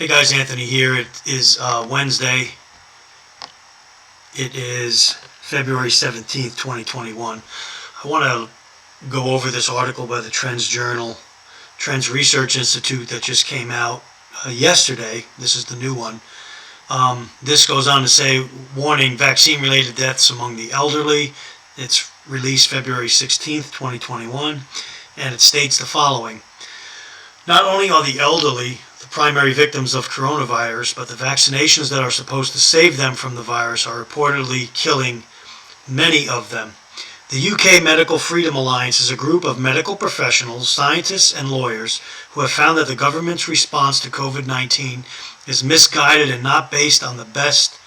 Hey guys, Anthony here. It is Wednesday. It is February 17th, 2021. I want to go over this article by the Trends Journal, Trends Research Institute that just came out yesterday. This is the new one. This goes on to say, warning, vaccine-related deaths among the elderly. It's released February 16th, 2021, and it states the following. Not only are the elderly the primary victims of coronavirus, but the vaccinations that are supposed to save them from the virus are reportedly killing many of them. The UK Medical Freedom Alliance is a group of medical professionals, scientists, and lawyers who have found that the government's response to COVID-19 is misguided and not based on the best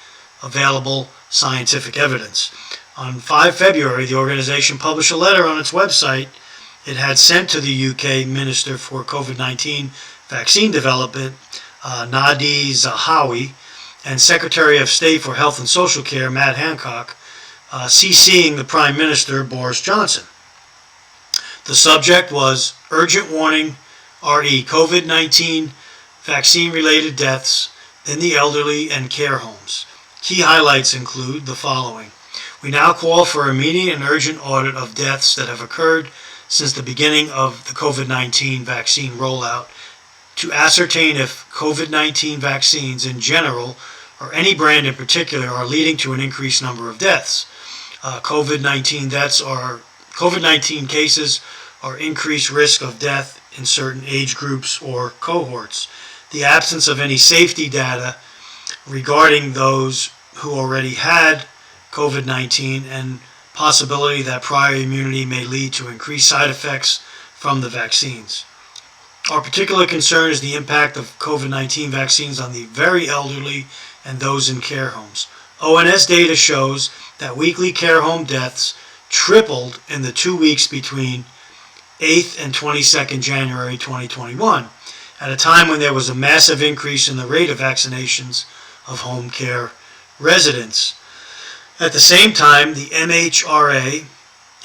available scientific evidence. On 5 February, the organization published a letter on its website it had sent to the UK Minister for COVID-19 Vaccine Development, Nadhim Zahawi, and Secretary of State for Health and Social Care, Matt Hancock, CCing the Prime Minister, Boris Johnson. The subject was Urgent Warning, RE COVID-19 Vaccine-Related Deaths in the Elderly and Care Homes. Key highlights include the following. We now call for immediate and urgent audit of deaths that have occurred since the beginning of the COVID-19 vaccine rollout to ascertain if COVID-19 vaccines in general, or any brand in particular, are leading to an increased number of deaths. COVID-19 cases are increased risk of death in certain age groups or cohorts. The absence of any safety data regarding those who already had COVID-19 and possibility that prior immunity may lead to increased side effects from the vaccines. Our particular concern is the impact of COVID-19 vaccines on the very elderly and those in care homes. ONS data shows that weekly care home deaths tripled in the 2 weeks between 8th and 22nd January 2021, at a time when there was a massive increase in the rate of vaccinations of home care residents. At the same time, the MHRA,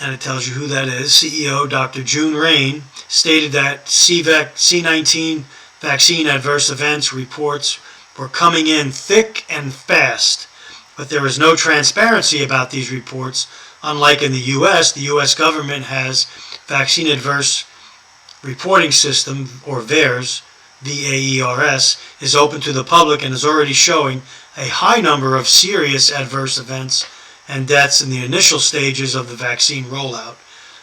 and it tells you who that is, CEO Dr. June Rain, stated that C19 vaccine adverse events reports were coming in thick and fast, but there is no transparency about these reports. Unlike in the U.S. government has Vaccine Adverse Reporting System, or VAERS, VAERS, is open to the public and is already showing a high number of serious adverse events and deaths in the initial stages of the vaccine rollout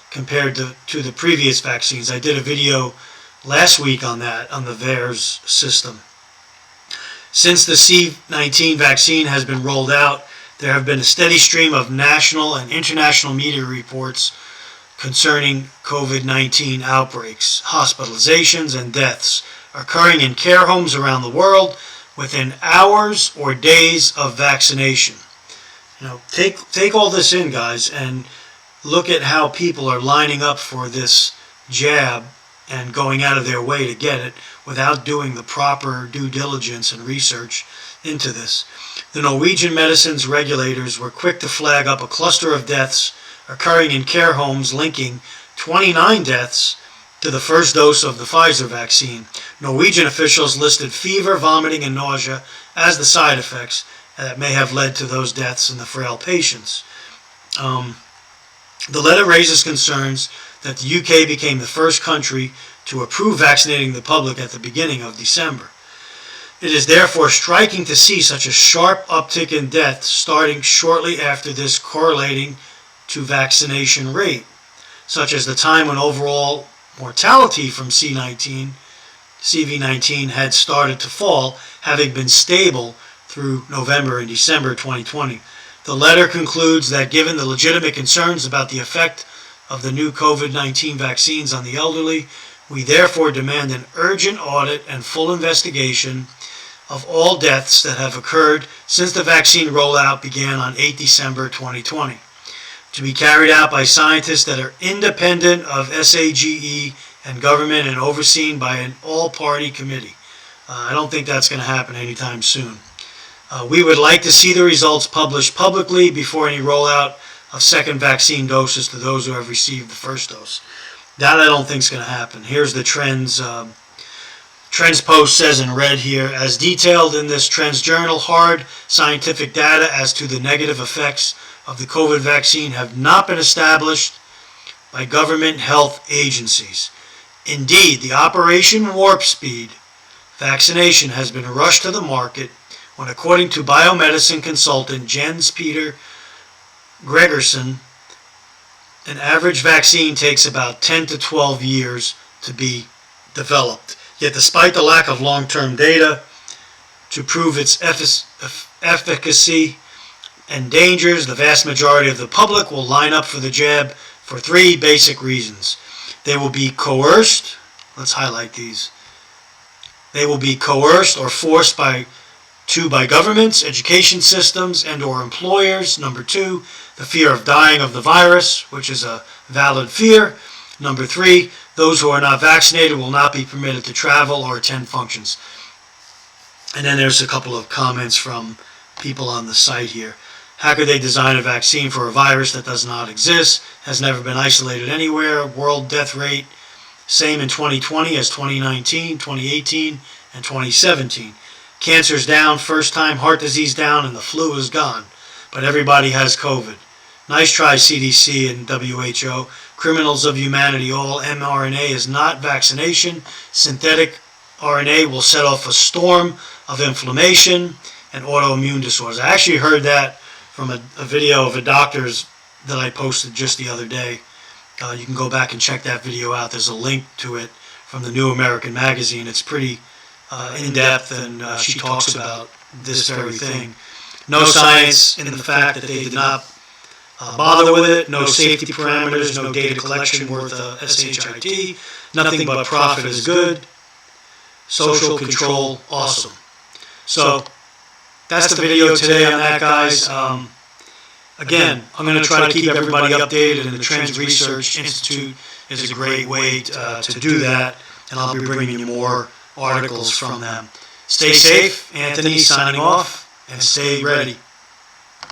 compared to the previous vaccines. I did a video last week on that, on the VAERS system. Since the C19 vaccine has been rolled out, there have been a steady stream of national and international media reports concerning COVID-19 outbreaks, hospitalizations, and deaths occurring in care homes around the world within hours or days of vaccination. Take all this in, guys, and look at how people are lining up for this jab and going out of their way to get it without doing the proper due diligence and research into this. The Norwegian medicines regulators were quick to flag up a cluster of deaths occurring in care homes, linking 29 deaths to the first dose of the Pfizer vaccine. Norwegian officials listed fever, vomiting, and nausea as the side effects that may have led to those deaths in the frail patients. The letter raises concerns that the UK became the first country to approve vaccinating the public at the beginning of December. It is therefore striking to see such a sharp uptick in deaths starting shortly after this, correlating to vaccination rate, such as the time when overall mortality from CV-19 had started to fall, having been stable through November and December 2020. The letter concludes that given the legitimate concerns about the effect of the new COVID-19 vaccines on the elderly, we therefore demand an urgent audit and full investigation of all deaths that have occurred since the vaccine rollout began on 8 December 2020, to be carried out by scientists that are independent of SAGE and government and overseen by an all-party committee. I don't think that's going to happen anytime soon. We would like to see the results published publicly before any rollout of second vaccine doses to those who have received the first dose. That I don't think is going to happen. Here's the Trends Trends Post says in red here, as detailed in this Trends Journal, hard scientific data as to the negative effects of the COVID vaccine have not been established by government health agencies. Indeed, the Operation Warp Speed vaccination has been rushed to the market when, according to biomedicine consultant Jens Peter Gregerson, an average vaccine takes about 10 to 12 years to be developed. Yet despite the lack of long-term data to prove its efficacy and dangers, the vast majority of the public will line up for the jab for three basic reasons. They will be coerced. Let's highlight these. They will be coerced or forced by governments, education systems, and or employers. Number two, the fear of dying of the virus, which is a valid fear. Number three, those who are not vaccinated will not be permitted to travel or attend functions. And then there's a couple of comments from people on the site here. How could they design a vaccine for a virus that does not exist, has never been isolated anywhere? World death rate, same in 2020 as 2019, 2018, and 2017. Cancer's down, first time heart disease down, and the flu is gone. But everybody has COVID. Nice try, CDC and WHO. Criminals of humanity, all mRNA is not vaccination. Synthetic RNA will set off a storm of inflammation and autoimmune disorders. I actually heard that from a video of a doctor's that I posted just the other day. You can go back and check that video out. There's a link to it from the New American Magazine. It's pretty in-depth, and she talks about this very thing. No science in the fact that they did not bother with it, no safety parameters, no data collection worth a SHIT, nothing but profit is good, social control awesome. So that's the video today on that, guys. Again, I'm going to try to keep everybody updated, and the Trends Research Institute is a great way to do that, and I'll be bringing you more articles from them. Stay safe. Anthony signing off, and stay ready.